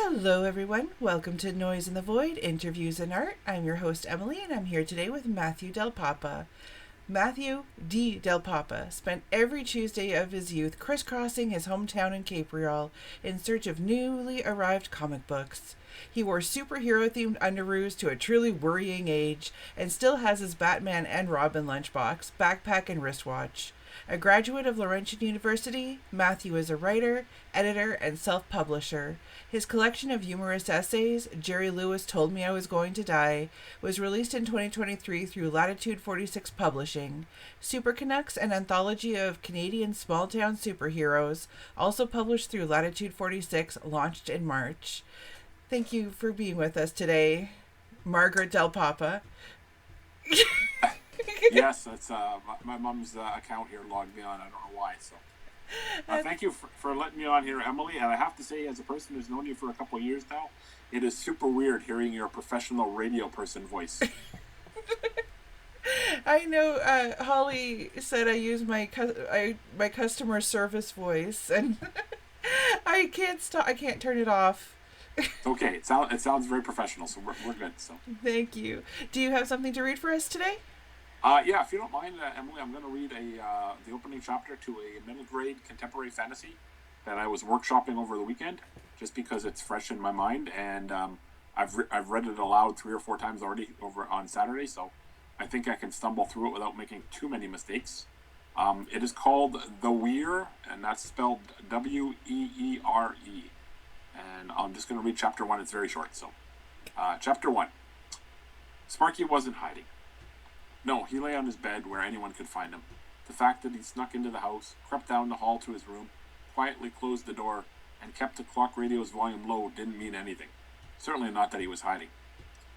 Hello, everyone. Welcome to Noise in the Void Interviews in Art. I'm your host, Emily, and I'm here today with Matthew Del Papa. Matthew D. Del Papa spent every Tuesday of his youth crisscrossing his hometown in Capreol in search of newly arrived comic books. He wore superhero-themed underoos to a truly worrying age and still has his Batman and Robin lunchbox, backpack, and wristwatch. A graduate of Laurentian University, Matthew is a writer, editor, and self-publisher. His collection of humorous essays, Jerry Lewis Told Me I Was Going to Die, was released in 2023 through Latitude 46 Publishing. Super Canucks, an anthology of Canadian small-town superheroes, also published through Latitude 46, launched in March. Thank you for being with us today, Margaret Del Papa. Yes, that's my mom's account here logged me on. I don't know why. So, thank you for letting me on here, Emily. And I have to say, as a person who's known you for a couple of years now, it is super weird hearing your professional radio person voice. I know. Holly said I use my customer service voice, and I can't stop. I can't turn it off. Okay, it sounds very professional, so we're good. So, thank you. Do you have something to read for us today? Yeah, if you don't mind, Emily, I'm going to read the opening chapter to a middle grade contemporary fantasy that I was workshopping over the weekend, just because it's fresh in my mind, and I've read it aloud 3 or 4 times already over on Saturday, so I think I can stumble through it without making too many mistakes. It is called The Weir, and that's spelled Weere, and I'm just going to read chapter 1. It's very short. So, chapter 1. Sparky wasn't hiding. No, he lay on his bed where anyone could find him. The fact that he snuck into the house, crept down the hall to his room, quietly closed the door, and kept the clock radio's volume low didn't mean anything. Certainly not that he was hiding.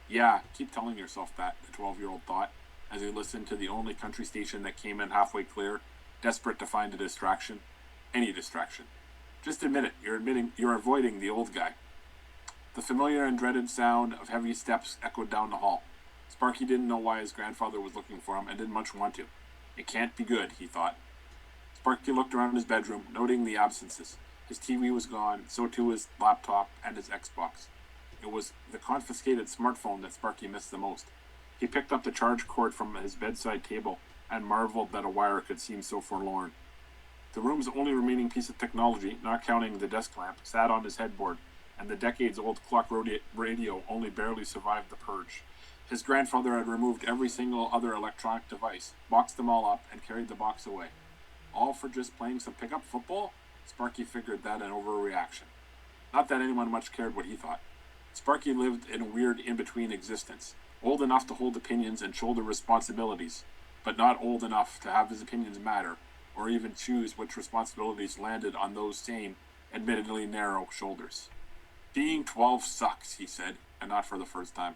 Yeah, keep telling yourself that, the 12-year-old thought, as he listened to the only country station that came in halfway clear, desperate to find a distraction. Any distraction. Just admit it, you're avoiding the old guy. The familiar and dreaded sound of heavy steps echoed down the hall. Sparky didn't know why his grandfather was looking for him and didn't much want to. It can't be good, he thought. Sparky looked around his bedroom, noting the absences. His TV was gone, so too his laptop and his Xbox. It was the confiscated smartphone that Sparky missed the most. He picked up the charge cord from his bedside table and marveled that a wire could seem so forlorn. The room's only remaining piece of technology, not counting the desk lamp, sat on his headboard, and the decades-old clock radio only barely survived the purge. His grandfather had removed every single other electronic device, boxed them all up, and carried the box away. All for just playing some pickup football? Sparky figured that an overreaction. Not that anyone much cared what he thought. Sparky lived in a weird in-between existence, old enough to hold opinions and shoulder responsibilities, but not old enough to have his opinions matter, or even choose which responsibilities landed on those same, admittedly narrow shoulders. Being 12 sucks, he said, and not for the first time.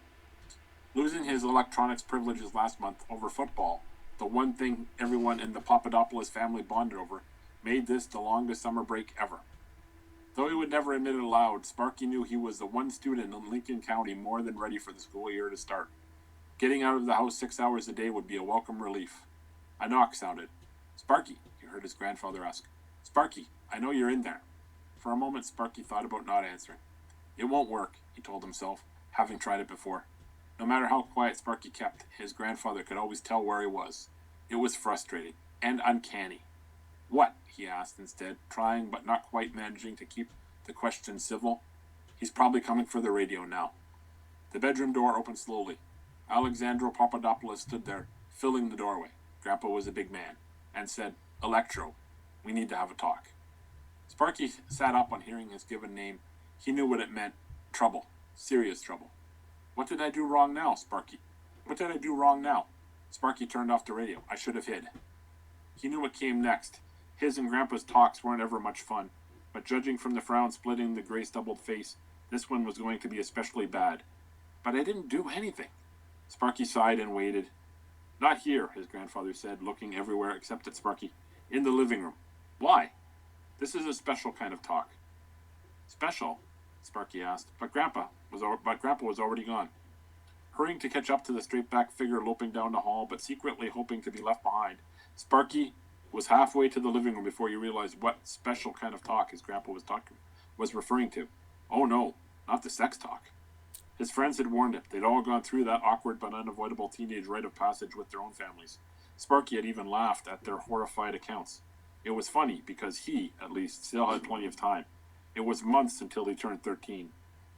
Losing his electronics privileges last month over football, the one thing everyone in the Papadopoulos family bonded over, made this the longest summer break ever. Though he would never admit it aloud, Sparky knew he was the one student in Lincoln County more than ready for the school year to start. Getting out of the house 6 hours a day would be a welcome relief. A knock sounded. "Sparky," he heard his grandfather ask. "Sparky, I know you're in there." For a moment, Sparky thought about not answering. It won't work, he told himself, having tried it before. No matter how quiet Sparky kept, his grandfather could always tell where he was. It was frustrating and uncanny. "What?" he asked instead, trying but not quite managing to keep the question civil. "He's probably coming for the radio now." The bedroom door opened slowly. Alexandro Papadopoulos stood there, filling the doorway. Grandpa was a big man, and said, "Electro, we need to have a talk." Sparky sat up on hearing his given name. He knew what it meant. Trouble. Serious trouble. "What did I do wrong now, Sparky? What did I do wrong now?" Sparky turned off the radio. "I should have hid." He knew what came next. His and Grandpa's talks weren't ever much fun, but judging from the frown splitting the gray-stubbled face, this one was going to be especially bad. "But I didn't do anything." Sparky sighed and waited. "Not here," his grandfather said, looking everywhere except at Sparky. "In the living room." "Why?" "This is a special kind of talk." "Special?" Sparky asked, but Grandpa was already gone. Hurrying to catch up to the straight-backed figure loping down the hall, but secretly hoping to be left behind, Sparky was halfway to the living room before he realized what special kind of talk his grandpa was referring to. Oh no, not the sex talk. His friends had warned him. They'd all gone through that awkward but unavoidable teenage rite of passage with their own families. Sparky had even laughed at their horrified accounts. It was funny because he, at least, still had plenty of time. It was months until he turned 13.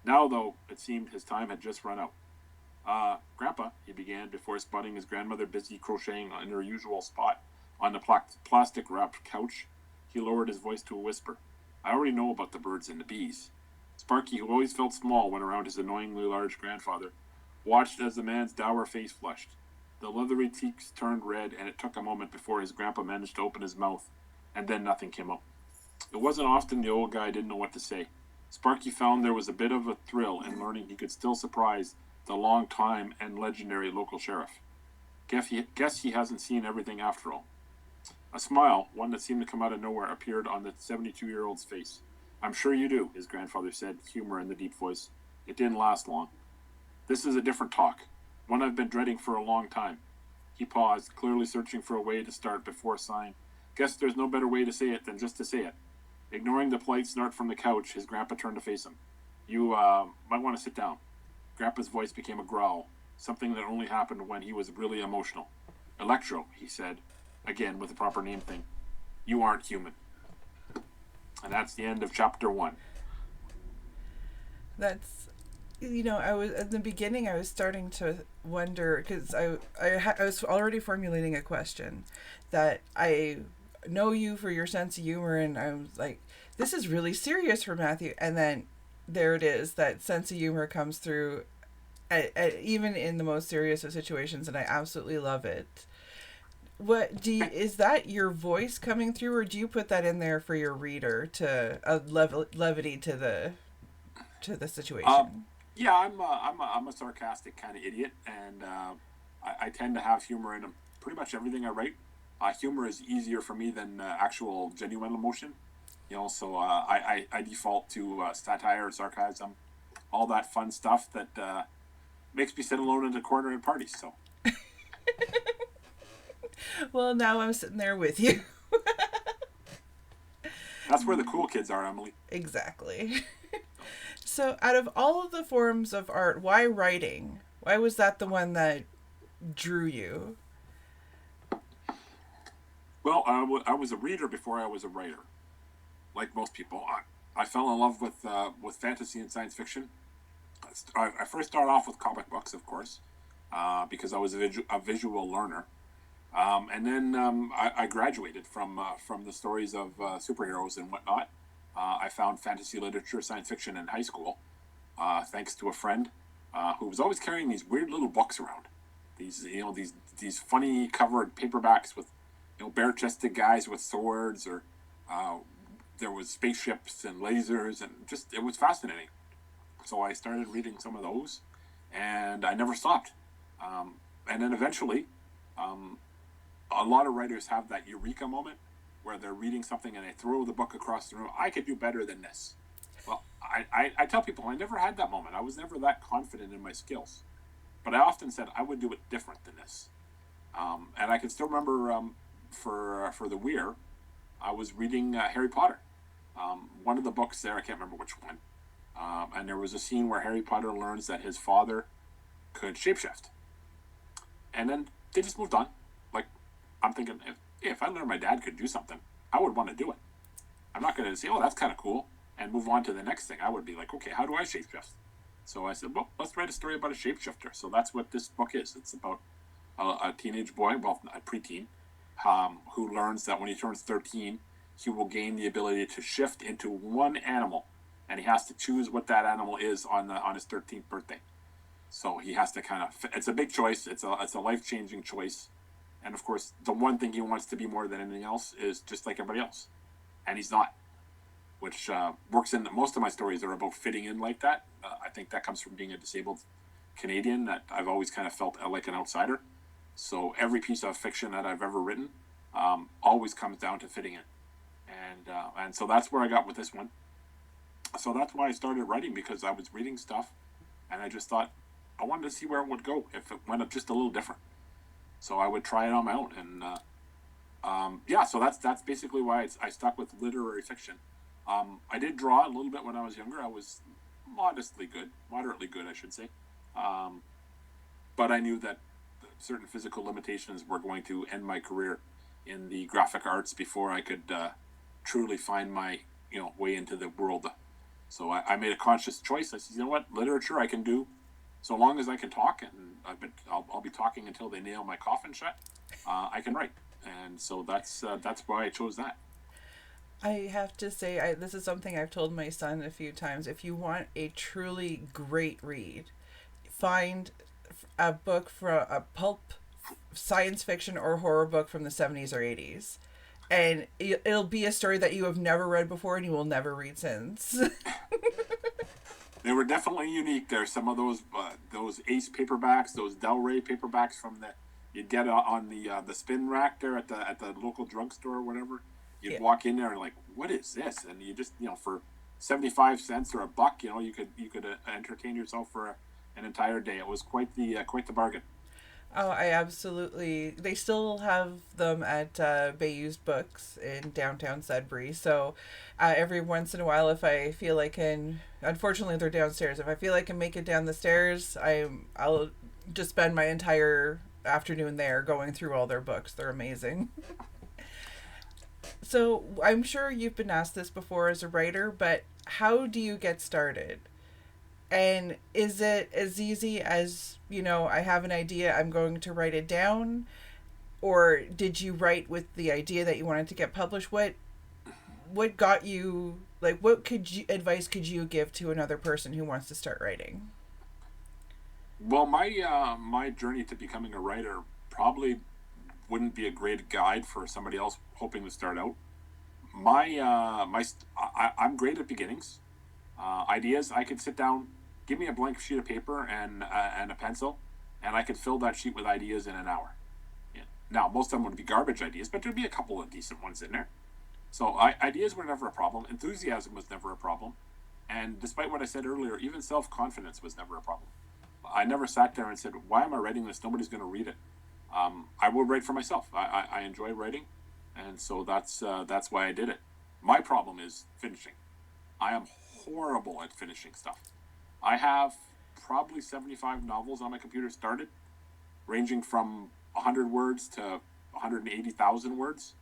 Now, though, it seemed his time had just run out. Grandpa, he began before spotting his grandmother busy crocheting in her usual spot on the plastic-wrapped couch. He lowered his voice to a whisper. I already know about the birds and the bees. Sparky, who always felt small when around his annoyingly large grandfather, watched as the man's dour face flushed. The leathery cheeks turned red, and it took a moment before his grandpa managed to open his mouth, and then nothing came out. It wasn't often the old guy didn't know what to say. Sparky found there was a bit of a thrill in learning he could still surprise the long-time and legendary local sheriff. Guess he hasn't seen everything after all. A smile, one that seemed to come out of nowhere, appeared on the 72-year-old's face. I'm sure you do, his grandfather said, humor in the deep voice. It didn't last long. This is a different talk, one I've been dreading for a long time. He paused, clearly searching for a way to start before sighing. Guess there's no better way to say it than just to say it. Ignoring the polite snort from the couch, his grandpa turned to face him. You, might want to sit down. Grandpa's voice became a growl, something that only happened when he was really emotional. Electro, he said, again with the proper name thing. You aren't human. And that's the end of chapter 1. That's, I was at the beginning. I was starting to wonder because I was already formulating a question that I know you for your sense of humor, and I was like, this is really serious for Matthew, and then there it is. That sense of humor comes through, even in the most serious of situations, and I absolutely love it. What is that your voice coming through, or do you put that in there for your reader to levity to the situation? Yeah, I'm a sarcastic kind of idiot, and I tend to have humor in pretty much everything I write. Humor is easier for me than actual genuine emotion, So I default to satire, sarcasm, all that fun stuff that makes me sit alone in a corner at parties. So. Well, now I'm sitting there with you. That's where the cool kids are, Emily. Exactly. So, out of all of the forms of art, why writing? Why was that the one that drew you? Well, I was a reader before I was a writer. Like most people, I fell in love with fantasy and science fiction. I first started off with comic books, of course, because I was a visual learner. And then I graduated from the stories of superheroes and whatnot. I found fantasy literature, science fiction in high school, thanks to a friend who was always carrying these weird little books around. These funny covered paperbacks with bare-chested guys with swords, or there was spaceships and lasers, and just it was fascinating. So I started reading some of those, and I never stopped. And then eventually. A lot of writers have that eureka moment where they're reading something and they throw the book across the room. I could do better than this. Well, I tell people I never had that moment. I was never that confident in my skills. But I often said I would do it different than this. And I can still remember for the Weir, I was reading Harry Potter. One of the books there, I can't remember which one. And there was a scene where Harry Potter learns that his father could shapeshift. And then they just moved on. I'm thinking, if I learned my dad could do something, I would want to do it. I'm not going to say, oh, that's kind of cool, and move on to the next thing. I would be like, okay, how do I shapeshift? So I said, well, let's write a story about a shapeshifter. So that's what this book is. It's about a teenage boy, well, a preteen, who learns that when he turns 13, he will gain the ability to shift into one animal, and he has to choose what that animal is on his 13th birthday. So he has to it's a big choice. It's a life-changing choice. And of course, the one thing he wants to be more than anything else is just like everybody else. And he's not. Which works in most of my stories are about fitting in like that. I think that comes from being a disabled Canadian, that I've always kind of felt like an outsider. So every piece of fiction that I've ever written always comes down to fitting in. And so that's where I got with this one. So that's why I started writing, because I was reading stuff and I just thought I wanted to see where it would go if it went up just a little different. So I would try it on my own, and so that's basically why I stuck with literary fiction. I did draw a little bit when I was younger. I was moderately good, I should say. Um, but I knew that certain physical limitations were going to end my career in the graphic arts before I could truly find my way into the world. So I made a conscious choice. I said, you know what, literature I can do so long as I can talk, and I'll be talking until they nail my coffin shut. I can write, and so that's why I chose that. I have to say, this is something I've told my son a few times. If you want a truly great read, find a book from a pulp science fiction or horror book from the 70s or 80s. And it'll be a story that you have never read before and you will never read since. They were definitely unique. There's some of those Ace paperbacks, those Del Rey paperbacks from the you'd get on the spin rack there at the local drugstore or whatever. You'd walk in there and like, what is this? And you just for 75 cents or $1, you could entertain yourself for an entire day. It was quite the bargain. Oh, I absolutely. They still have them at Bay Used Books in downtown Sudbury. So every once in a while, if I feel I can, unfortunately they're downstairs. If I feel I can make it down the stairs, I'll just spend my entire afternoon there going through all their books. They're amazing. So I'm sure you've been asked this before as a writer, but how do you get started? And is it as easy as, I have an idea, I'm going to write it down? Or did you write with the idea that you wanted to get published? What got you, like, advice could you give to another person who wants to start writing? Well, my journey to becoming a writer probably wouldn't be a great guide for somebody else hoping to start out. I'm great at beginnings. Ideas, I could sit down, give me a blank sheet of paper and a pencil, and I could fill that sheet with ideas in an hour. Yeah. Now, most of them would be garbage ideas, but there'd be a couple of decent ones in there. So ideas were never a problem. Enthusiasm was never a problem. And despite what I said earlier, even self-confidence was never a problem. I never sat there and said, why am I writing this? Nobody's going to read it. I will write for myself. I enjoy writing, and so that's why I did it. My problem is finishing. I am horrible at finishing stuff. I have probably 75 novels on my computer started, ranging from 100 words to 180,000 words,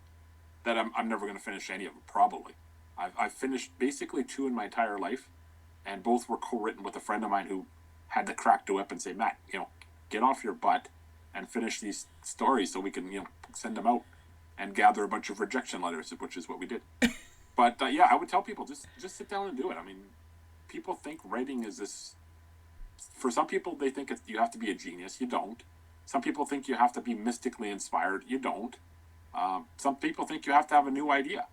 that I'm never going to finish any of them, probably. I've finished basically 2 in my entire life, and both were co-written with a friend of mine who had the crack to whip and say, Matt, get off your butt and finish these stories so we can, send them out and gather a bunch of rejection letters, which is what we did. But yeah, I would tell people, just sit down and do it. I mean, people think writing is this. For some people, they think you have to be a genius. You don't. Some people think you have to be mystically inspired. You don't. Some people think you have to have a new idea.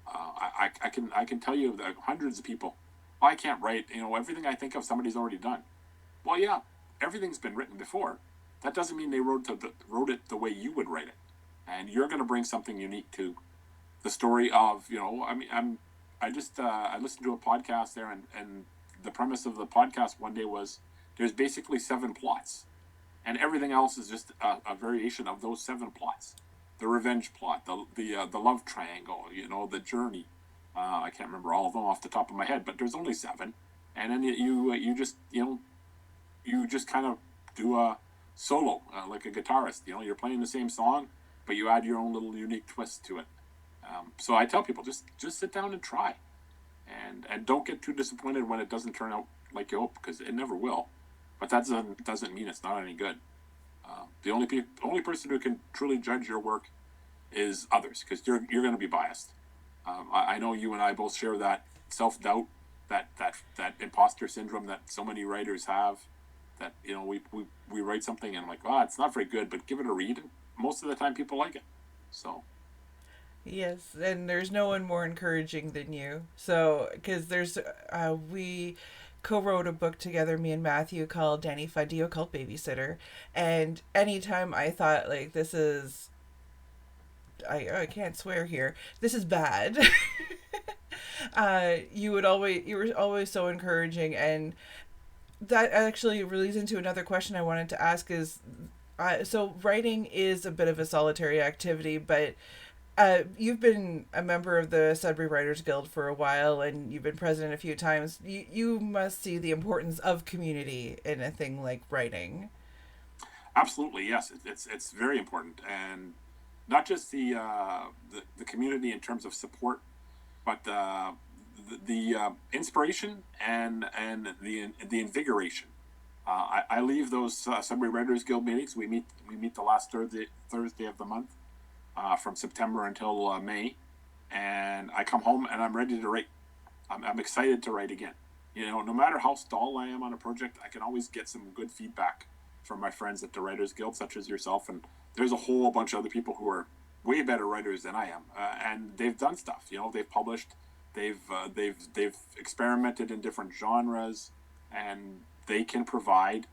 I can tell you that hundreds of people, I can't write. Everything I think of, somebody's already done. Well, yeah, everything's been written before. That doesn't mean they wrote it the way you would write it, and you're going to bring something unique to the story of. I listened to a podcast there, and the premise of the podcast one day was there's basically 7 plots, and everything else is just a variation of those 7 plots. The revenge plot, the love triangle, the journey. I can't remember all of them off the top of my head, but there's only 7, and then you just kind of do a solo like a guitarist. You're playing the same song, but you add your own little unique twist to it. So I tell people, just sit down and try, and don't get too disappointed when it doesn't turn out like you hope, because it never will. But that doesn't mean it's not any good. The only person who can truly judge your work is others, because you're going to be biased. I know you and I both share that self-doubt, that imposter syndrome that so many writers have. That we write something and I'm like, it's not very good, but give it a read. And most of the time, people like it. So. Yes, and there's no one more encouraging than you. So, because we co-wrote a book together, me and Matthew, called Danny Fundy, Occult Babysitter. And anytime I thought, like, this is, I can't swear here, this is bad. You were always so encouraging. And that actually leads into another question I wanted to ask is, so writing is a bit of a solitary activity, but You've been a member of the Sudbury Writers Guild for a while, and you've been president a few times. You must see the importance of community in a thing like writing. Absolutely, yes. It's very important, and not just the community in terms of support, but the inspiration and the invigoration. I leave those Sudbury Writers Guild meetings. We meet the last Thursday of the month, from September until May, and I come home and I'm ready to write. I'm excited to write again. No matter how stalled I am on a project, I can always get some good feedback from my friends at the Writers Guild, such as yourself, and there's a whole bunch of other people who are way better writers than I am, and they've done stuff. They've published, they've experimented in different genres, and they can provide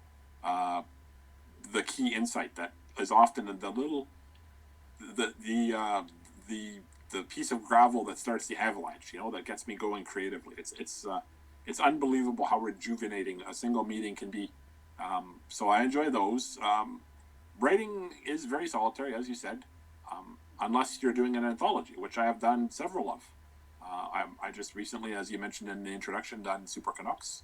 uh, the key insight that is often the little the the piece of gravel that starts the avalanche. That gets me going creatively. It's unbelievable how rejuvenating a single meeting can be. So I enjoy those. Writing is very solitary, as you said, unless you're doing an anthology, which I have done several of. I just recently, as you mentioned in the introduction, done Super Canucks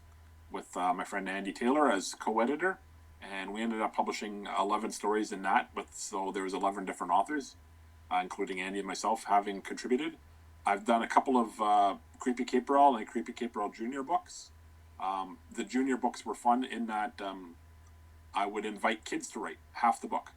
with my friend Andy Taylor as co-editor, and we ended up publishing 11 stories in that. So there was 11 different authors, including Andy and myself having contributed. I've done a couple of Creepy Caporal and Creepy Caporal Junior books. The junior books were fun in that I would invite kids to write half the book.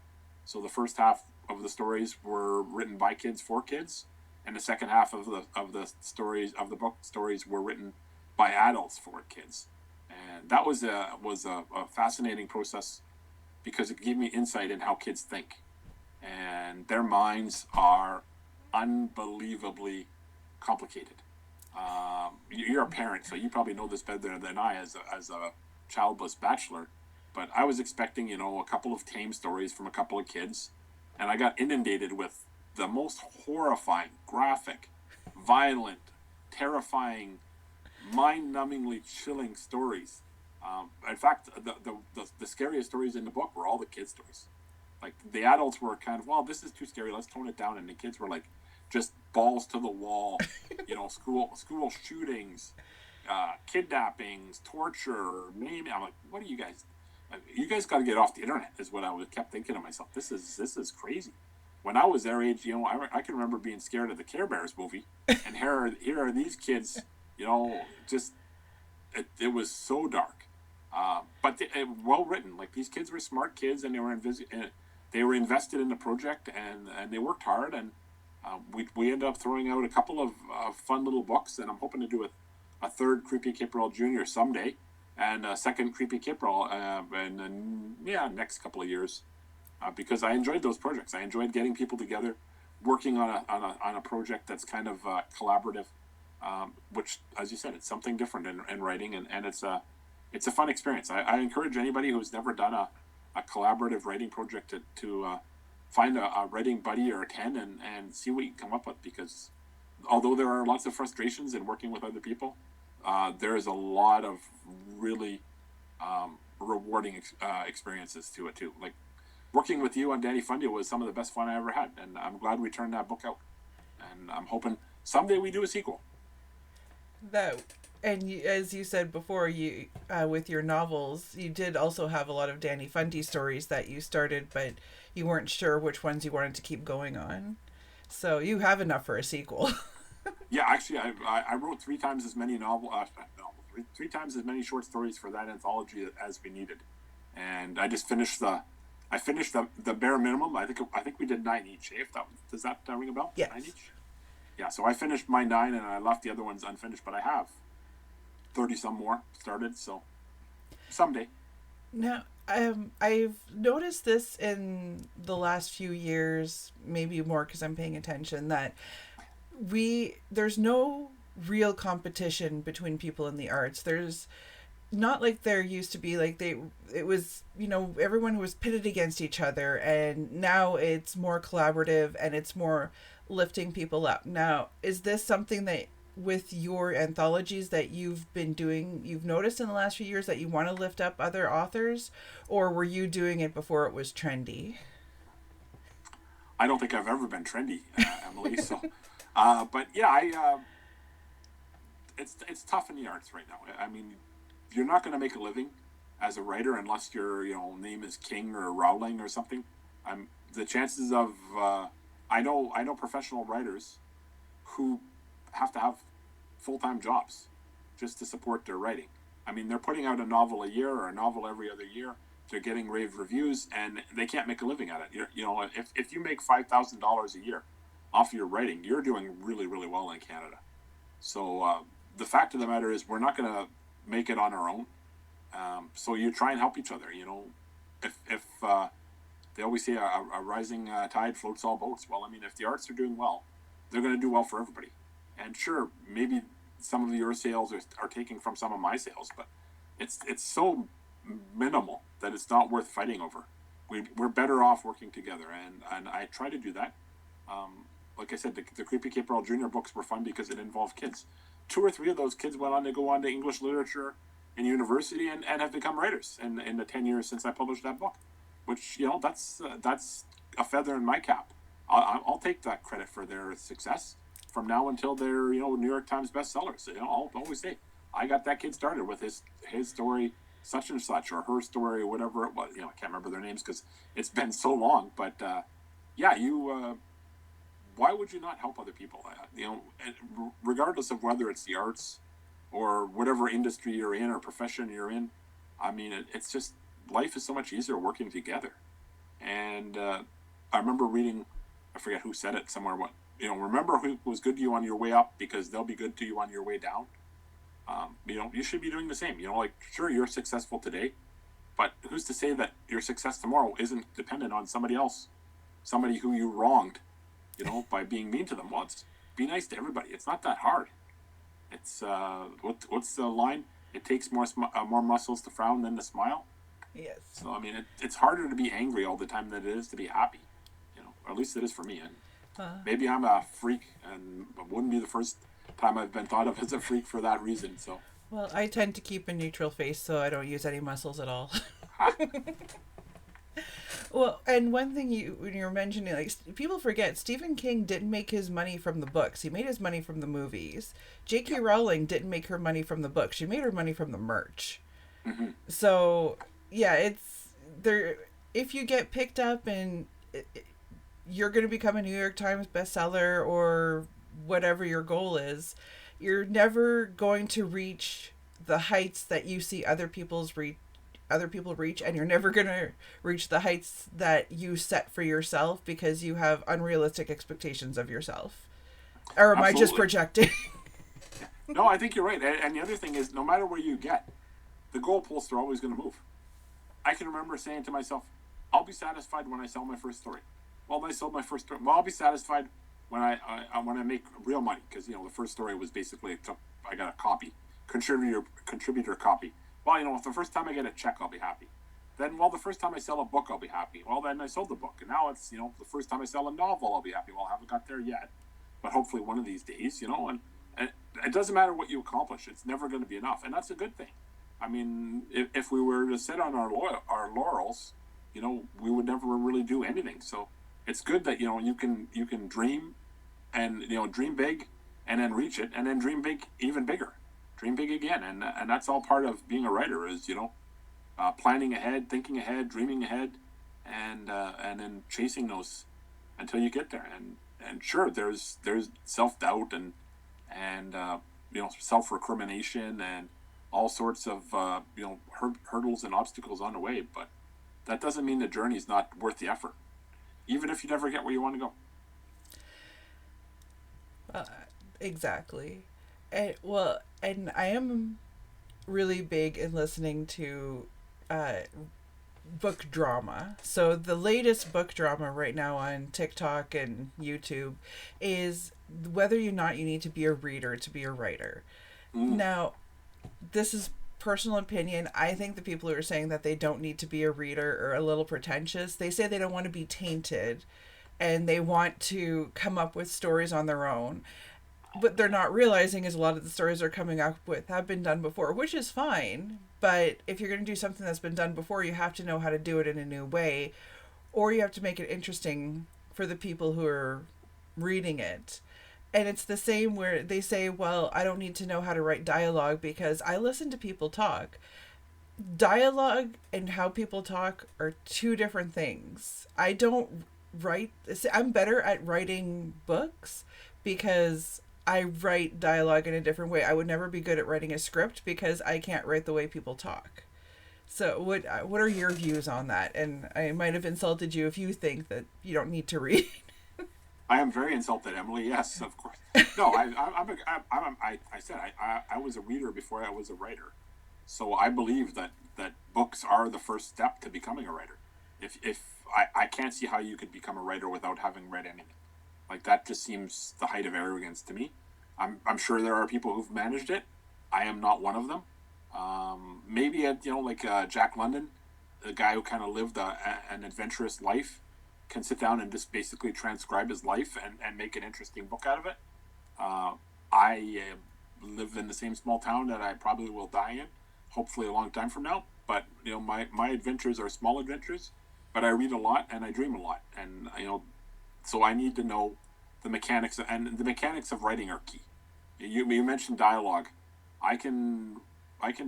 So the first half of the stories were written by kids for kids, and the second half of the book stories were written by adults for kids. And that was a fascinating process because it gave me insight in how kids think, and their minds are unbelievably complicated. You're a parent, so you probably know this better than I as a childless bachelor. But I was expecting, a couple of tame stories from a couple of kids, and I got inundated with the most horrifying, graphic, violent, terrifying, mind-numbingly chilling stories. In fact, the scariest stories in the book were all the kids' stories. Like, the adults were kind of, well, this is too scary, let's tone it down, and the kids were like, just balls to the wall, school shootings, kidnappings, torture, maybe. I'm like, what are you guys? You guys got to get off the internet, is what I kept thinking to myself. This is crazy. When I was their age, I can remember being scared of the Care Bears movie, and here are these kids, just it was so dark, but well written. Like, these kids were smart kids, and they were invested in the project, and they worked hard, and we ended up throwing out a couple of fun little books, and I'm hoping to do a third Creepy Caporal Junior someday, and a second Creepy Caporal next couple of years, because I enjoyed those projects. I enjoyed getting people together, working on a project that's kind of collaborative, which, as you said, it's something different in writing, and it's a fun experience. I encourage anybody who's never done a collaborative writing project to find a writing buddy or 10 and see what you can come up with, because although there are lots of frustrations in working with other people, there is a lot of really rewarding experiences to it too. Like, working with you on Danny Fundy was some of the best fun I ever had, and I'm glad we turned that book out, and I'm hoping someday we do a sequel. As you said before, you with your novels, you did also have a lot of Danny Fundy stories that you started, but you weren't sure which ones you wanted to keep going on. So you have enough for a sequel. Yeah, actually, I wrote three times as many three times as many short stories for that anthology as we needed, and I just finished the bare minimum. I think we did 9 each. Does that ring a bell? Yes. 9 each. Yeah, so I finished my 9 and I left the other ones unfinished, but I have 30 some more started, so someday. Now, I've noticed this in the last few years, maybe more because I'm paying attention, that there's no real competition between people in the arts. There's not like there used to be, like it was, everyone was pitted against each other, and now it's more collaborative and it's more lifting people up. Now, is this something that with your anthologies that you've been doing, you've noticed in the last few years that you want to lift up other authors, or were you doing it before it was trendy? I don't think I've ever been trendy, Emily. So, but yeah, it's tough in the arts right now. I mean, you're not going to make a living as a writer unless your name is King or Rowling or something. The chances of I know professional writers who have to have full-time jobs just to support their writing. I mean, they're putting out a novel a year or a novel every other year. They're getting rave reviews, and they can't make a living at it. If you make $5,000 a year off your writing, you're doing really, really well in Canada. So the fact of the matter is, we're not going to make it on our own. So you try and help each other. If they always say a rising tide floats all boats. Well, I mean, if the arts are doing well, they're going to do well for everybody. And sure, maybe some of your sales are taking from some of my sales, but it's so minimal that it's not worth fighting over. We're better off working together, and I try to do that. Like I said, the Creepy Caporal Jr. books were fun because it involved kids. 2 or 3 of those kids went on to go on to English literature in university and have become writers in the 10 years since I published that book, which, that's a feather in my cap. I'll take that credit for their success from now until they're, New York Times bestsellers. I'll always say, I got that kid started with his story, such and such, or her story, or whatever it was. I can't remember their names because it's been so long. But why would you not help other people? Regardless of whether it's the arts or whatever industry you're in or profession you're in. I mean, it's just, life is so much easier working together. And I remember reading, I forget who said it somewhere, remember who was good to you on your way up because they'll be good to you on your way down. You should be doing the same. Sure, you're successful today, but who's to say that your success tomorrow isn't dependent on somebody else, somebody who you wronged, by being mean to them once. Be nice to everybody. It's not that hard. It's what's the line? It takes more muscles to frown than to smile. Yes. So I mean, it's harder to be angry all the time than it is to be happy. Or at least it is for me. And maybe I'm a freak, and it wouldn't be the first time I've been thought of as a freak for that reason. So. Well, I tend to keep a neutral face, so I don't use any muscles at all. Well, and one thing when you're mentioning, people forget, Stephen King didn't make his money from the books. He made his money from the movies. J.K. Rowling didn't make her money from the books. She made her money from the merch. Mm-hmm. So, yeah, it's there. If you get picked up and you're going to become a New York Times bestseller or whatever your goal is, you're never going to reach the heights that you see other people reach, and you're never going to reach the heights that you set for yourself because you have unrealistic expectations of yourself. Or am Absolutely. I just projecting? No, I think you're right. And the other thing is, no matter where you get, the goalposts are always going to move. I can remember saying to myself, I'll be satisfied when I sell my first story. Well, I sold my first story. Well, I'll be satisfied when I make real money, because the first story was basically I got a copy, contributor copy. Well, if the first time I get a check, I'll be happy. Then, the first time I sell a book, I'll be happy. Well, then I sold the book, and now it's the first time I sell a novel, I'll be happy. Well, I haven't got there yet, but hopefully one of these days, and it doesn't matter what you accomplish; it's never going to be enough, and that's a good thing. I mean, if we were to sit on our laurels, we would never really do anything. So it's good that you can dream, and dream big, and then reach it, and then dream big, even bigger, dream big again, and that's all part of being a writer. Is planning ahead, thinking ahead, dreaming ahead, and then chasing those until you get there. And sure, there's self-doubt and self-recrimination and all sorts of hurdles and obstacles on the way, but that doesn't mean the journey's not worth the effort, even if you never get where you want to go. Exactly. And I am really big in listening to book drama. So the latest book drama right now on TikTok and YouTube is whether or not you need to be a reader to be a writer. Now, this is personal opinion. I think the people who are saying that they don't need to be a reader are a little pretentious. They say they don't want to be tainted and they want to come up with stories on their own. What they're not realizing is a lot of the stories they're coming up with have been done before, which is fine. But if you're going to do something that's been done before, you have to know how to do it in a new way, or you have to make it interesting for the people who are reading it. And it's the same where they say, well, I don't need to know how to write dialogue because I listen to people talk. Dialogue and how people talk are two different things. I don't write, I'm better at writing books because I write dialogue in a different way. I would never be good at writing a script because I can't write the way people talk. So what are your views on that? And I might have insulted you if you think that you don't need to read. I am very insulted, Emily. Yes, of course. No, I said I was a reader before I was a writer. So I believe that books are the first step to becoming a writer. If I can't see how you could become a writer without having read anything. Like, that just seems the height of arrogance to me. I'm sure there are people who've managed it. I am not one of them. Maybe like Jack London, the guy who kind of lived an adventurous life, can sit down and just basically transcribe his life and make an interesting book out of it. I live in the same small town that I probably will die in, hopefully a long time from now. But my adventures are small adventures, but I read a lot and I dream a lot, and so I need to know the mechanics, and the mechanics of writing are key. You mentioned dialogue. I can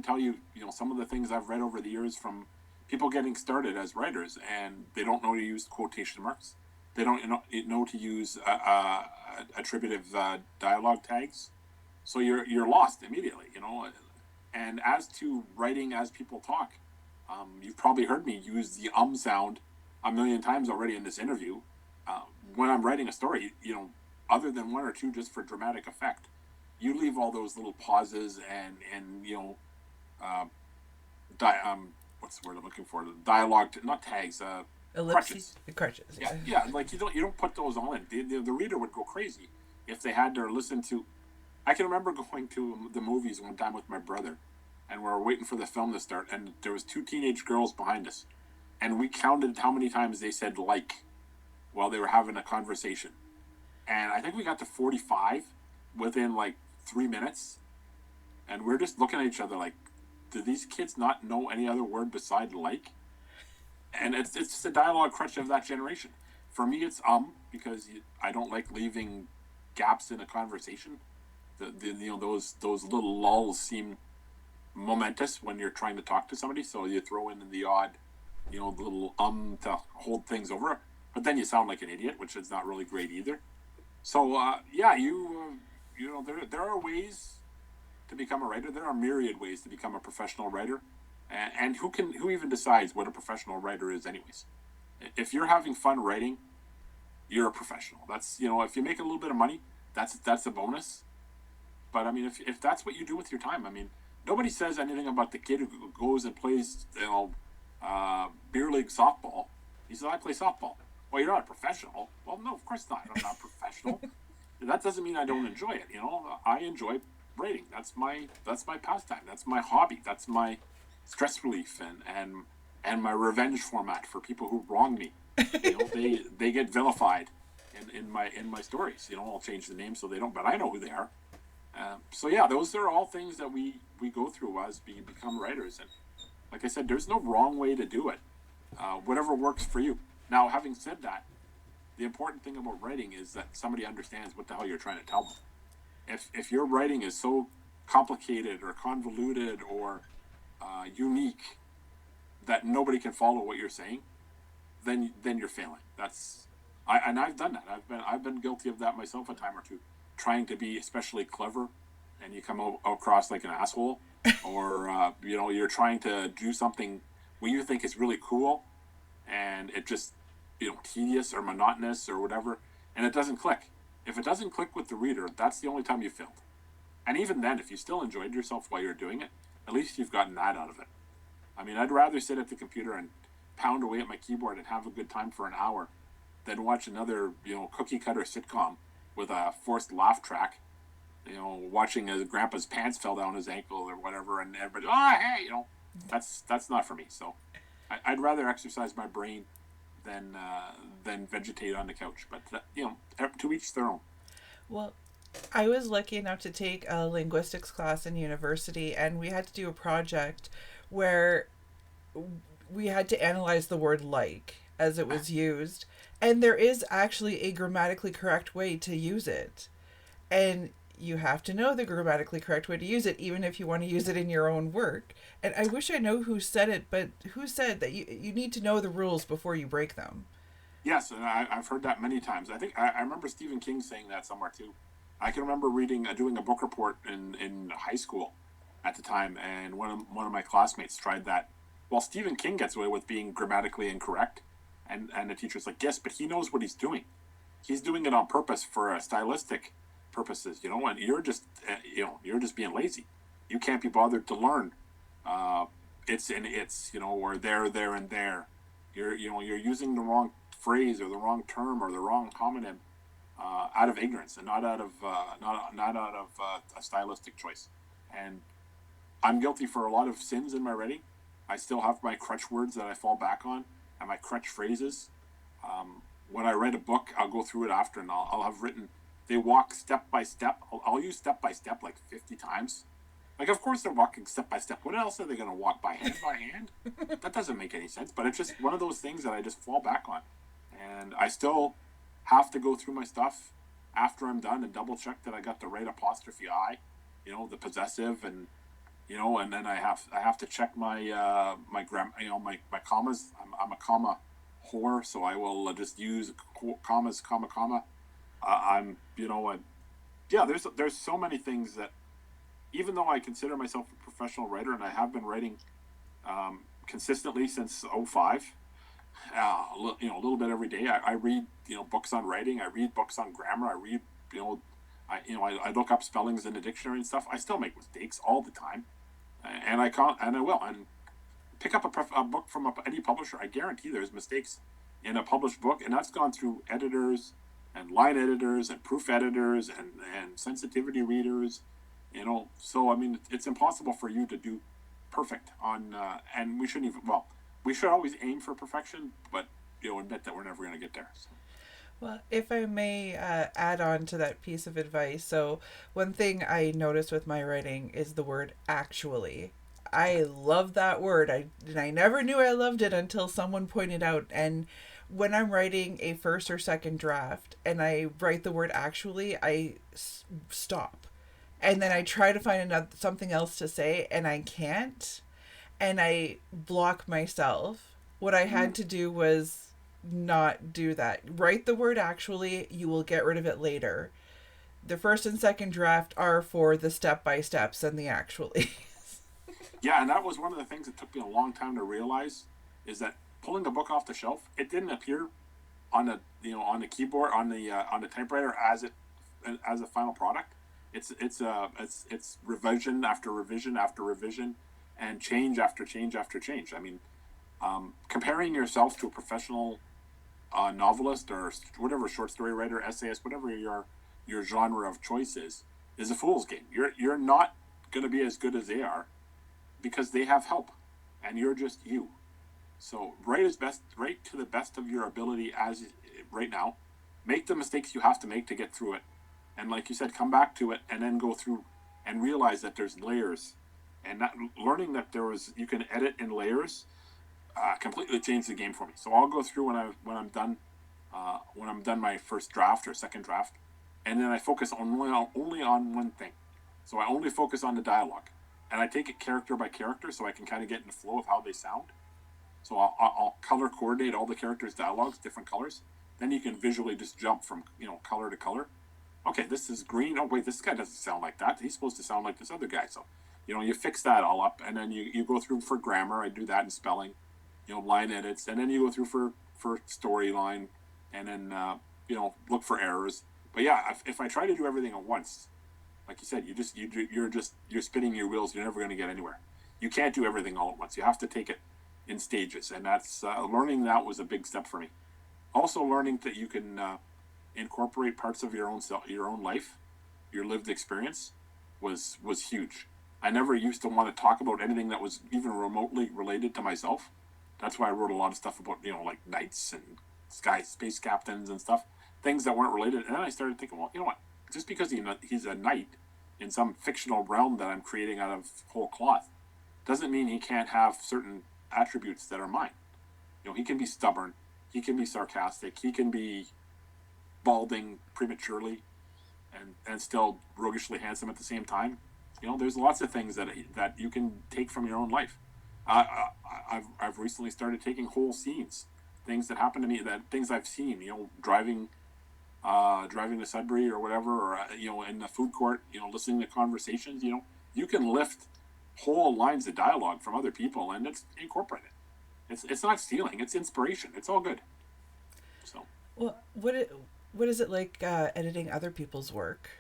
tell you, some of the things I've read over the years from people getting started as writers, and they don't know to use quotation marks. They don't know to use attributive dialogue tags. So you're lost immediately, And as to writing as people talk, you've probably heard me use the sound a million times already in this interview. When I'm writing a story, other than one or two just for dramatic effect, you leave all those little pauses and what's the word I'm looking for? Dialogue, not tags, Ellipses. Crutches. Yeah. Like you don't put those all in. The reader would go crazy if they had to listen to. I can remember going to the movies one time with my brother, and we were waiting for the film to start, and there was two teenage girls behind us, and we counted how many times they said "like" while they were having a conversation, and I think we got to 45 within like 3 minutes, and we're just looking at each other like, do these kids not know any other word beside "like"? And it's just a dialogue crutch of that generation. For me, it's because I don't like leaving gaps in a conversation. Those little lulls seem momentous when you're trying to talk to somebody, so you throw in the odd, little to hold things over. But then you sound like an idiot, which is not really great either. So there are ways to become a writer. There are myriad ways to become a professional writer. And who even decides what a professional writer is anyways? If you're having fun writing, you're a professional. That's, if you make a little bit of money, that's a bonus. But I mean, if that's what you do with your time, I mean, nobody says anything about the kid who goes and plays, beer league softball. He says, I play softball. Well, you're not a professional. Well, no, of course not. I'm not professional. That doesn't mean I don't enjoy it. I enjoy writing. That's my pastime. That's my hobby. That's my stress relief and my revenge format for people who wrong me. They get vilified in my stories. I'll change the name so they don't, but I know who they are. So yeah, those are all things that we go through as we become writers. And like I said, there's no wrong way to do it. Whatever works for you. Now, having said that, the important thing about writing is that somebody understands what the hell you're trying to tell them. If your writing is so complicated or convoluted or unique that nobody can follow what you're saying, then you're failing. I've done that. I've been guilty of that myself a time or two, trying to be especially clever, and you come across like an asshole, or you're trying to do something what you think is really cool, and it just tedious or monotonous or whatever, and it doesn't click. If it doesn't click with the reader, that's the only time you failed. And even then, if you still enjoyed yourself while you're doing it, at least you've gotten that out of it. I mean, I'd rather sit at the computer and pound away at my keyboard and have a good time for an hour than watch another, cookie cutter sitcom with a forced laugh track, watching his grandpa's pants fell down his ankle or whatever, and everybody, hey, that's not for me. So I'd rather exercise my brain than vegetate on the couch. But, to each their own. Well, I was lucky enough to take a linguistics class in university, and we had to do a project where we had to analyze the word "like." as it was used. And there is actually a grammatically correct way to use it. And you have to know the grammatically correct way to use it, even if you want to use it in your own work. And I wish I know who said it, but who said that you need to know the rules before you break them? Yes, and I've heard that many times. I think I remember Stephen King saying that somewhere too. I can remember doing a book report in high school at the time, and one of my classmates tried that. Well, Stephen King gets away with being grammatically incorrect, and the teacher's like, yes, but he knows what he's doing. He's doing it on purpose for stylistic purposes, and you're just being lazy. You can't be bothered to learn. It's and it's, or there and there. You're using the wrong phrase or the wrong term or the wrong homonym out of ignorance and not out of a stylistic choice. And I'm guilty for a lot of sins in my writing. I still have my crutch words that I fall back on and my crutch phrases. When I write a book, I'll go through it after and I'll have written, they walk step by step. I'll use step by step like 50 times. Like, of course they're walking step by step. What else are they going to walk by hand? That doesn't make any sense. But it's just one of those things that I just fall back on. And I still have to go through my stuff after I'm done and double check that I got the right apostrophe I, the possessive, and and then I have to check my my grammar, my commas. I'm a comma whore, so I will just use commas, comma. I'm yeah. There's so many things that, even though I consider myself a professional writer and I have been writing consistently since '05. A little bit every day. I read, books on writing. I read books on grammar. I read, I look up spellings in the dictionary and stuff. I still make mistakes all the time, and I can't, and I will. And pick up a book from any publisher. I guarantee there's mistakes in a published book, and that's gone through editors and line editors and proof editors and sensitivity readers. So I mean, it's impossible for you to do perfect on, and we shouldn't even. Well, we should always aim for perfection, but admit that we're never going to get there. So. Well, if I may add on to that piece of advice, so one thing I noticed with my writing is the word actually. I love that word. I never knew I loved it until someone pointed out. And when I'm writing a first or second draft and I write the word actually, I stop. And then I try to find something else to say, and I can't. And I block myself. What I had to do was not do that. Write the word actually, you will get rid of it later. The first and second draft are for the step-by-steps and the actually. Yeah, and that was one of the things that took me a long time to realize, is that pulling the book off the shelf, it didn't appear on the keyboard, on the typewriter as a final product. It's revision after revision after revision, and change after change after change. I mean, comparing yourself to a professional novelist or whatever, short story writer, essayist, whatever your genre of choice is a fool's game. You're not going to be as good as they are because they have help, and you're just you. So write to the best of your ability as right now. Make the mistakes you have to make to get through it, and like you said, come back to it, and then go through and realize that there's layers. And learning that you can edit in layers completely changed the game for me. So I'll go through when I'm done my first draft or second draft, and then I focus only on one thing. So I only focus on the dialogue, and I take it character by character, so I can kind of get in the flow of how they sound. So I'll color coordinate all the characters' dialogues, different colors. Then you can visually just jump from color to color. Okay, this is green. Oh wait, this guy doesn't sound like that. He's supposed to sound like this other guy. So you fix that all up, and then you go through for grammar. I do that in spelling, line edits, and then you go through for storyline, and then look for errors. But yeah, if I try to do everything at once, like you said, you're spinning your wheels. You're never going to get anywhere. You can't do everything all at once. You have to take it in stages, and that's learning. That was a big step for me. Also, learning that you can incorporate parts of your own life, your lived experience, was huge. I never used to want to talk about anything that was even remotely related to myself. That's why I wrote a lot of stuff about, like knights and space captains and stuff, things that weren't related. And then I started thinking, well, you know what? Just because he's a knight in some fictional realm that I'm creating out of whole cloth doesn't mean he can't have certain attributes that are mine. He can be stubborn. he can be sarcastic, he can be balding prematurely, and still roguishly handsome at the same time. There's lots of things that you can take from your own life. I've recently started taking whole scenes, things that happen to me, that things I've seen. Driving to Sudbury or whatever, or in the food court, listening to conversations. You can lift whole lines of dialogue from other people and it's incorporated. It's not stealing; it's inspiration. It's all good. So, well, what is it like editing other people's work?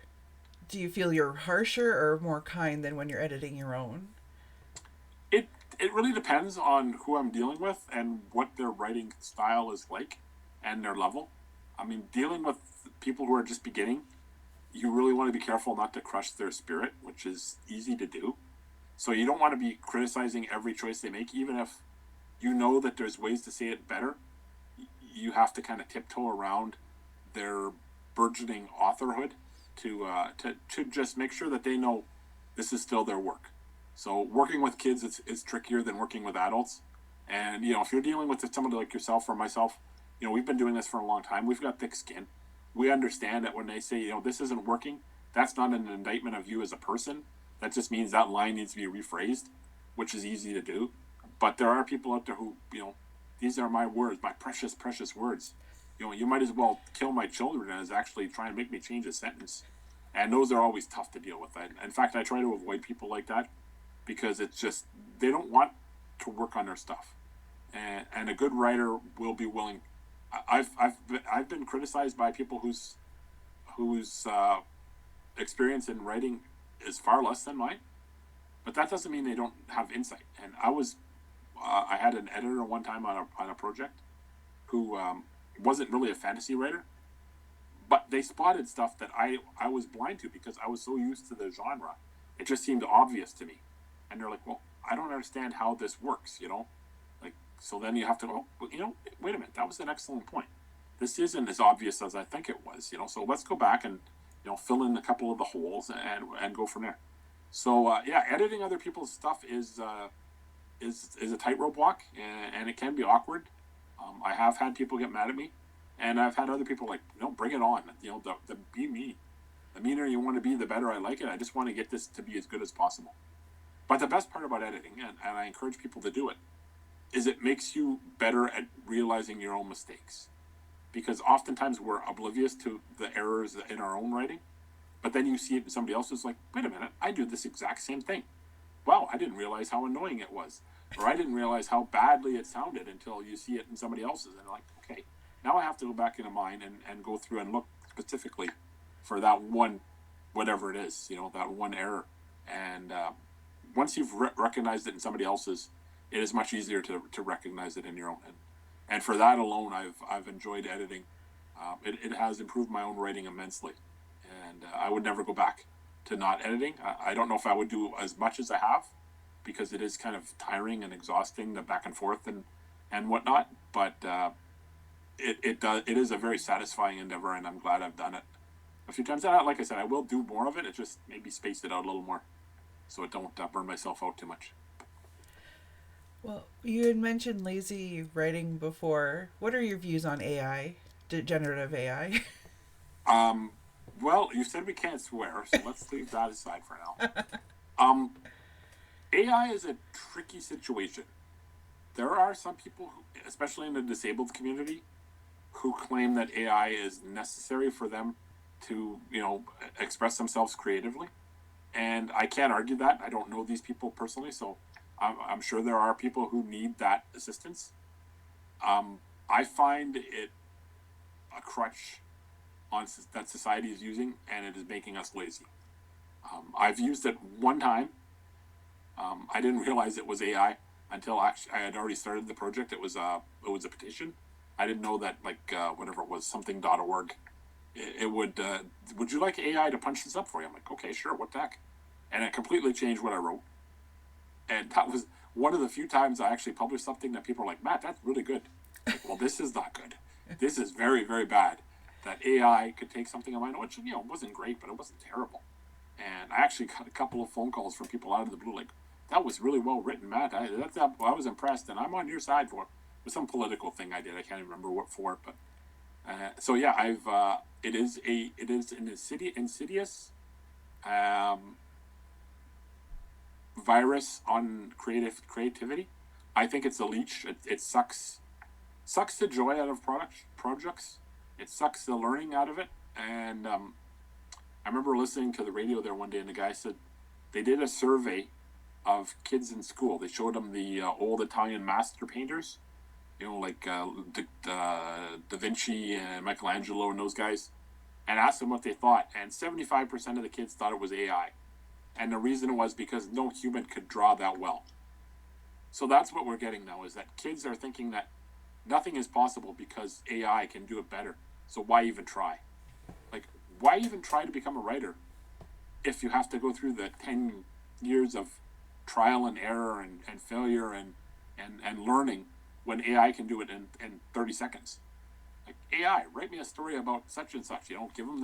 Do you feel you're harsher or more kind than when you're editing your own? It really depends on who I'm dealing with and what their writing style is like and their level. I mean, dealing with people who are just beginning, you really want to be careful not to crush their spirit, which is easy to do. So you don't want to be criticizing every choice they make, even if you know that there's ways to say it better. You have to kind of tiptoe around their burgeoning authorhood to just make sure that they know this is still their work. So working with kids is trickier than working with adults. And, if you're dealing with somebody like yourself or myself, we've been doing this for a long time. We've got thick skin. We understand that when they say, this isn't working, that's not an indictment of you as a person. That just means that line needs to be rephrased, which is easy to do. But there are people out there who, these are my words, my precious, precious words. You might as well kill my children as actually try and make me change a sentence. And those are always tough to deal with. In fact, I try to avoid people like that because it's just, they don't want to work on their stuff. And a good writer will be willing. I've been criticized by people whose experience in writing is far less than mine, but that doesn't mean they don't have insight. And I had an editor one time on a project who wasn't really a fantasy writer, but they spotted stuff that I was blind to because I was so used to the genre. It just seemed obvious to me, and they're like, "Well, I don't understand how this works," So then you have to go, wait a minute, that was an excellent point. This isn't as obvious as I think it was, So let's go back and, fill in a couple of the holes and go from there. So, editing other people's stuff is a tightrope walk, and it can be awkward. I have had people get mad at me, and I've had other people like, bring it on. The be me. The meaner you want to be, the better I like it. I just want to get this to be as good as possible. But the best part about editing, and I encourage people to do it, is it makes you better at realizing your own mistakes. Because oftentimes we're oblivious to the errors in our own writing, but then you see it in somebody else's, like, wait a minute, I do this exact same thing. Wow, I didn't realize how annoying it was. Or I didn't realize how badly it sounded until you see it in somebody else's. And like, okay, now I have to go back into mine and go through and look specifically for that one, whatever it is, that one error. And once you've recognized it in somebody else's, it is much easier to recognize it in your own. And for that alone, I've enjoyed editing. It has improved my own writing immensely. And I would never go back to not editing. I don't know if I would do as much as I have, because it is kind of tiring and exhausting, the back and forth and whatnot. But it is a very satisfying endeavor, and I'm glad I've done it a few times. Like I said, I will do more of it. It just maybe space it out a little more so it don't burn myself out too much. Well, you had mentioned lazy writing before. What are your views on AI, generative AI? Well, you said we can't swear, so let's leave that aside for now. AI is a tricky situation. There are some people, especially in the disabled community, who claim that AI is necessary for them to, express themselves creatively. And I can't argue that. I don't know these people personally, so I'm sure there are people who need that assistance. I find it a crutch that society is using, and it is making us lazy. I've used it one time. I didn't realize it was AI until I had already started the project. It was a petition. I didn't know that, whatever it was, something.org. It would you like AI to punch this up for you? I'm like, okay, sure, what the heck? And it completely changed what I wrote. And that was one of the few times I actually published something that people were like, Matt, that's really good. Like, well, this is not good. This is very, very bad. That AI could take something of mine, which, wasn't great, but it wasn't terrible. And I actually got a couple of phone calls from people out of the blue, like, that was really well written, Matt. I was impressed, and I'm on your side was some political thing I did. I can't even remember what for, but so yeah, I've it is an insidious um, virus on creativity. I think it's a leech. It sucks the joy out of projects. It sucks the learning out of it. And I remember listening to the radio there one day, and the guy said they did a survey of kids in school. They showed them the old Italian master painters, like Da Vinci and Michelangelo and those guys, and asked them what they thought. And 75% of the kids thought it was AI. And the reason was because no human could draw that well. So that's what we're getting now, is that kids are thinking that nothing is possible because AI can do it better. So why even try? Like, why even try to become a writer if you have to go through the 10 years of trial and error and failure and learning when AI can do it in 30 seconds? Like, AI, write me a story about such and such. Give them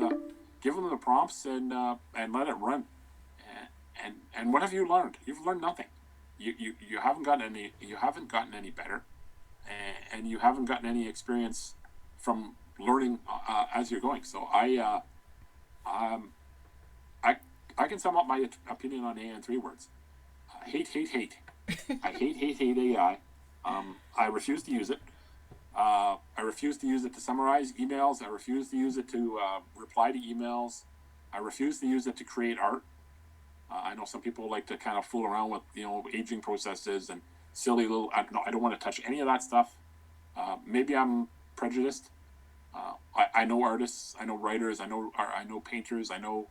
the prompts and let it run. And what have you learned? You've learned nothing. You haven't gotten any better, and you haven't gotten any experience from learning as you're going. So I can sum up my opinion on AI in 3 words: hate. I hate AI. I refuse to use it. I refuse to use it to summarize emails. I refuse to use it to reply to emails. I refuse to use it to create art. I know some people like to kind of fool around with aging processes and silly little. I don't want to touch any of that stuff. Maybe I'm prejudiced. I know artists. I know writers. I know painters. I know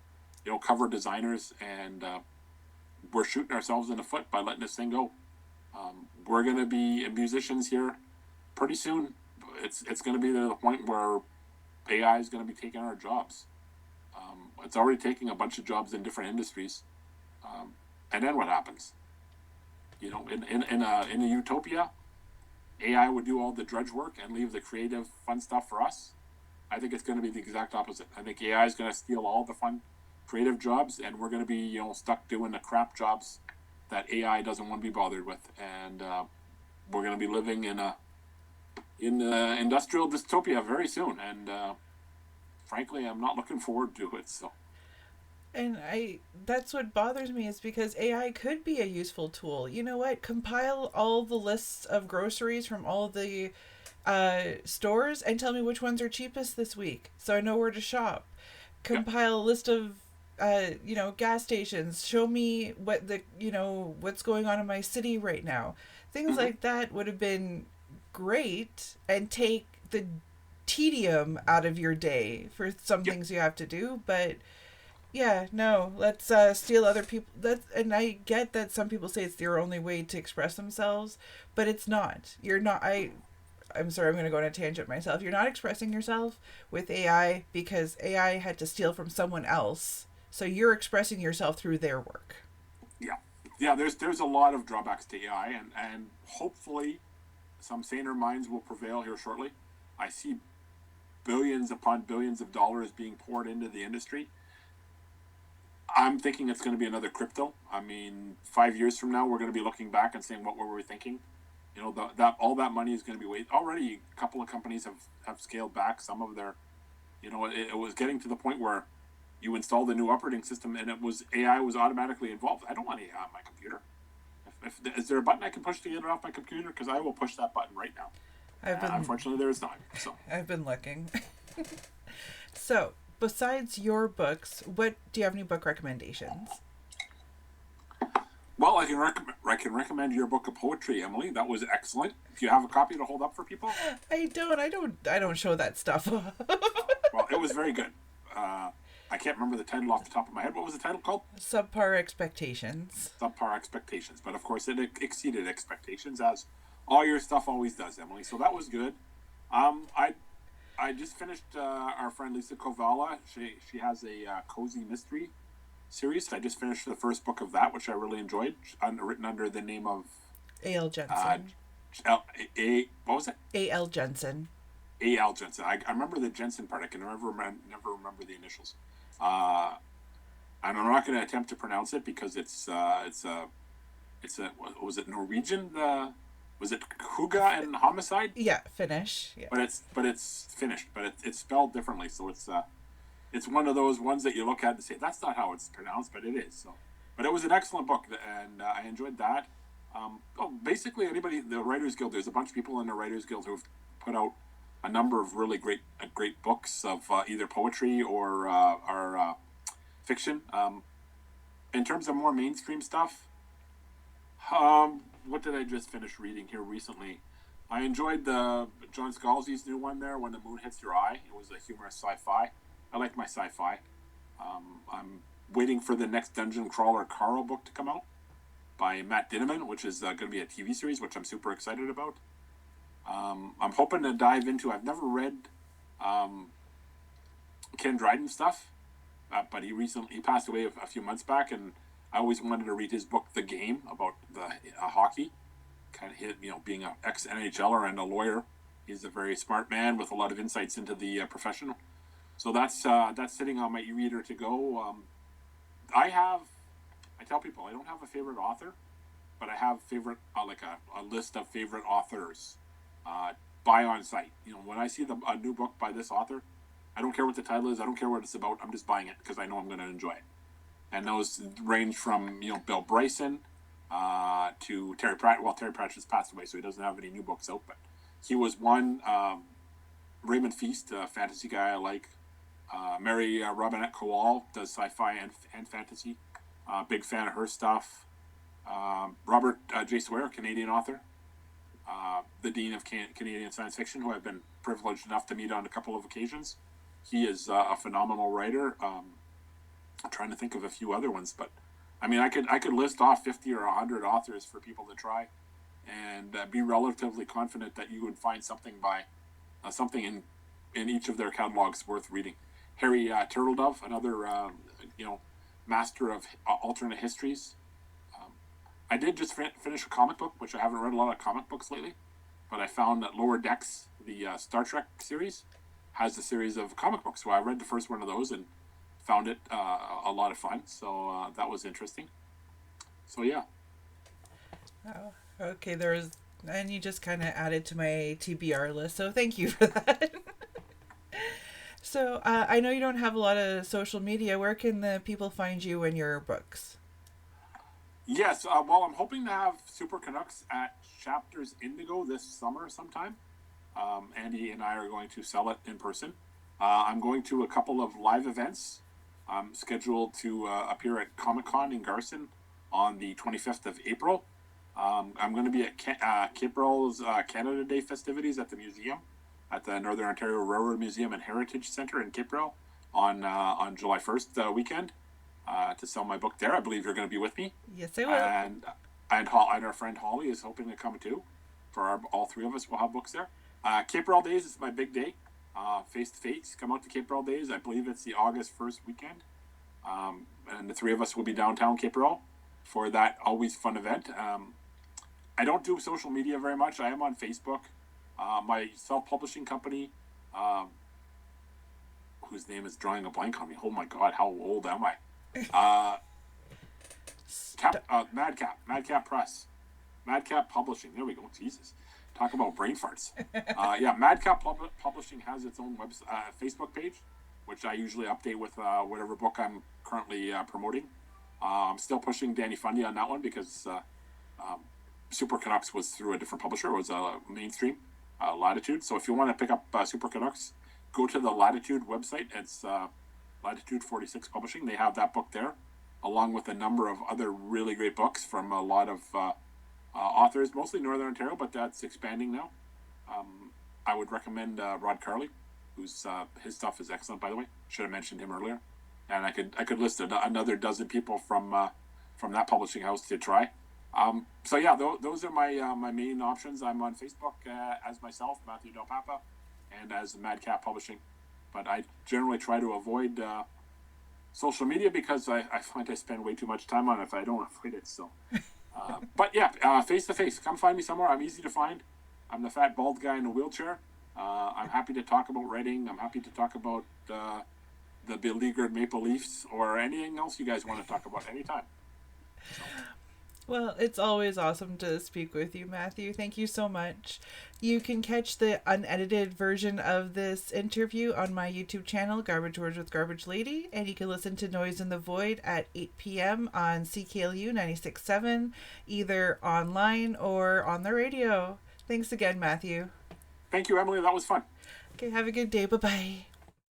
cover designers, and we're shooting ourselves in the foot by letting this thing go. We're going to be musicians here pretty soon. It's going to be to the point where AI is going to be taking our jobs. It's already taking a bunch of jobs in different industries. And then what happens? In a utopia, AI would do all the drudge work and leave the creative, fun stuff for us. I think it's going to be the exact opposite. I think AI is going to steal all the fun, creative jobs, and we're going to be stuck doing the crap jobs that AI doesn't want to be bothered with. And we're going to be living in industrial dystopia very soon. And frankly, I'm not looking forward to it. So. And that's what bothers me, is because AI could be a useful tool. You know what? Compile all the lists of groceries from all the stores and tell me which ones are cheapest this week, so I know where to shop. Compile a list of gas stations. Show me what what's going on in my city right now. Things like that would have been great and take the tedium out of your day for some things you have to do, but. Yeah, no, let's steal other people. And I get that some people say it's their only way to express themselves, but it's not. You're not. I'm sorry, I'm going to go on a tangent myself. You're not expressing yourself with AI because AI had to steal from someone else. So you're expressing yourself through their work. Yeah. There's a lot of drawbacks to AI, and hopefully, some saner minds will prevail here shortly. I see billions upon billions of dollars being poured into the industry. I'm thinking it's going to be another crypto. I mean, 5 years from now, we're going to be looking back and saying, what were we thinking? That all that money is going to be wasted. Already, a couple of companies have scaled back some of their, it was getting to the point where you installed a new operating system and AI was automatically involved. I don't want AI on my computer. Is there a button I can push to get it off my computer? Because I will push that button right now. Unfortunately, there is not. So I've been looking. So. Besides your books, do you have any book recommendations? Well, I can recommend your book of poetry, Emily. That was excellent. Do you have a copy to hold up for people? I don't show that stuff. Well, it was very good. I can't remember the title off the top of my head. What was the title called? Subpar Expectations. Subpar Expectations. But of course, it exceeded expectations, as all your stuff always does, Emily. So that was good. I just finished our friend Lisa Kovala. She has a cozy mystery series. I just finished the first book of that, which I really enjoyed, written under the name of A.L. Jensen. What was it? A.L. Jensen. A.L. Jensen. I remember the Jensen part. I can never remember the initials. And I'm not going to attempt to pronounce it because it's was it Norwegian? was it Huga and Homicide? Yeah, finish. Yeah. But it's finished, but it's spelled differently, so it's one of those ones that you look at and say that's not how it's pronounced, but it is. So, but it was an excellent book, and I enjoyed that. Basically, anybody, the Writers Guild, there's a bunch of people in the Writers Guild who've put out a number of really great books of either poetry or fiction. In terms of more mainstream stuff, what did I just finish reading here recently? I enjoyed the John Scalzi's new one there, When the Moon Hits Your Eye. It was a humorous sci-fi. I like my sci-fi. I'm waiting for the next Dungeon Crawler Carl book to come out by Matt Dinneman, which is going to be a TV series, which I'm super excited about. I'm hoping to dive into. I've never read Ken Dryden stuff, but he passed away a few months back, and I always wanted to read his book, The Game, about the hockey. Kind of being an ex-NHLer and a lawyer. He's a very smart man with a lot of insights into the profession. So that's sitting on my e-reader to go. I tell people I don't have a favorite author, but I have favorite like a list of favorite authors. Buy on site. When I see a new book by this author, I don't care what the title is. I don't care what it's about. I'm just buying it because I know I'm going to enjoy it. And those range from Bill Bryson to Terry Pratchett. Well, Terry Pratchett's passed away, so he doesn't have any new books out. But he was one. Raymond Feast, a fantasy guy I like. Mary Robinette Kowal does sci-fi and fantasy. Big fan of her stuff. Robert J. Sawyer, Canadian author. The Dean of Canadian Science Fiction, who I've been privileged enough to meet on a couple of occasions. He is a phenomenal writer. I'm trying to think of a few other ones, but I mean, I could list off 50 or 100 authors for people to try, and be relatively confident that you would find something something in each of their catalogs worth reading. Harry Turtledove, another master of alternate histories. I did just finish a comic book, which I haven't read a lot of comic books lately, but I found that Lower Decks, the Star Trek series, has a series of comic books. So I read the first one of those and found it a lot of fun. So that was interesting. So yeah. Oh, okay. And you just kind of added to my TBR list, so thank you for that. So I know you don't have a lot of social media. Where can the people find you and your books? Yes, well, I'm hoping to have Super Canucks at Chapters Indigo this summer sometime. Andy and I are going to sell it in person. I'm going to a couple of live events. I'm scheduled to appear at Comic-Con in Garson on the 25th of April. I'm going to be at Kiprell's Canada Day festivities at the museum, at the Northern Ontario Railroad Museum and Heritage Centre in Kiprell on July 1st weekend. To sell my book there. I believe you're going to be with me. Yes, I will. And our friend Holly is hoping to come too. All three of us will have books there. Cape Rail Days is my big day. Face to face, come out to Cape Rail Days. I believe it's the August 1st weekend. And the three of us will be downtown Cape Rail for that always fun event. I don't do social media very much. I am on Facebook. My self-publishing company, whose name is drawing a blank on me. Oh my God, how old am I? Madcap Press, Madcap Publishing. There we go. Jesus, talk about brain farts. Madcap Publishing has its own Facebook page, which I usually update with whatever book I'm currently promoting. I'm still pushing Danny Fundy on that one because Super Canucks was through a different publisher. It was a mainstream Latitude. So if you want to pick up Super Canucks, go to the Latitude website. It's Latitude 46 Publishing. They have that book there, along with a number of other really great books from a lot of authors, mostly Northern Ontario, but that's expanding now. I would recommend Rod Carley, whose his stuff is excellent, by the way. Should have mentioned him earlier. And I could list another dozen people from that publishing house to try. Those are my main options. I'm on Facebook as myself, Matthew Del Papa, and as Madcap Publishing. But I generally try to avoid social media because I find I spend way too much time on it if I don't avoid it. So, face to face. Come find me somewhere. I'm easy to find. I'm the fat bald guy in a wheelchair. I'm happy to talk about writing. I'm happy to talk about the beleaguered Maple Leafs or anything else you guys want to talk about anytime. So. Well, it's always awesome to speak with you, Matthew. Thank you so much. You can catch the unedited version of this interview on my YouTube channel, Garbage Words with Garbage Lady, and you can listen to Noise in the Void at 8 p.m. on CKLU 96.7, either online or on the radio. Thanks again, Matthew. Thank you, Emily. That was fun. Okay, have a good day. Bye-bye.